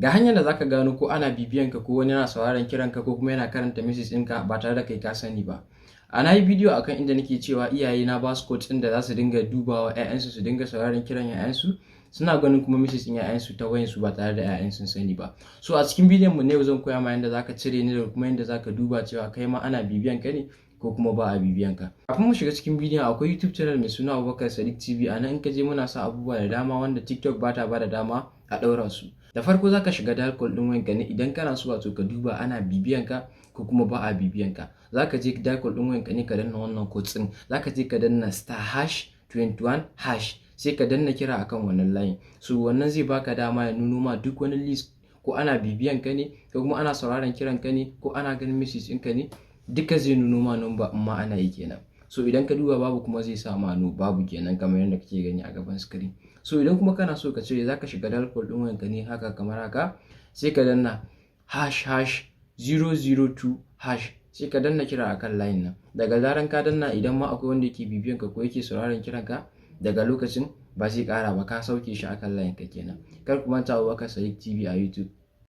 Ga hanyar da zaka gano ko ana bibiyan ka ko wani yana sauraron kiran ka ko kuma yana karanta message ɗinka ba tare da kai ka sani ba. Na yi bidiyo akan inda nake cewa iyaye na ba su codes ɗin da za su dinga dubawa 'ya'yansu su dinga sauraron kiran 'ya'yansu, suna ganin kuma message ɗin 'ya'yansu ta wayansu ba tare da 'ya'yan sun sani ba. So a cikin bidiyon mu ne yau zan koya ma yanda zaka cire ni da kuma yanda zaka duba cewa kai ma ana bibiyan ka ne ko kuma ba a bibiyan ka. Kafin mu shiga cikin bidiyon akwai YouTube channel mai suna Abubakar Sadiq TV. A nan in ka je muna sa abubuwa da dama wanda TikTok ba ta bada dama a ɗaura su. Da farko zaka shiga dial code ɗin wayanka ne idan kana so wato ka duba ana bibiyan ka ko kuma ba a bibiyan ka. Zaka je dial code ɗin wayanka ne ka danna wannan code ɗin. Zaka je ka danna *21# sai ka danna kira akan wannan layin. So wannan zai baka dama ya nuno ma duk wani list ko ana bibiyan ka ne ko kuma ana sauraron kiran ka ne ko ana ganin message ɗinka ne, duka zai nuno ma number amma ana yi kenan. So idan ka duba babu kuma zai sa ma babu kenan kamar yadda kake gani a gaban screen. So idan kuma kana so ka cire zaka shiga dial code ɗin wayanka ne haka kamar haka sai ka danna #002# sai ka danna kira akan layin nan. Daga zaran ka danna idan ma akwai wanda yake bibiyan ka ko yake sauraron kiran ka, daga lokacin ba zai ƙara ba, ka sauke shi akan layin ka kenan. Kar ku manta Abubakar Sadiq TV a YouTube.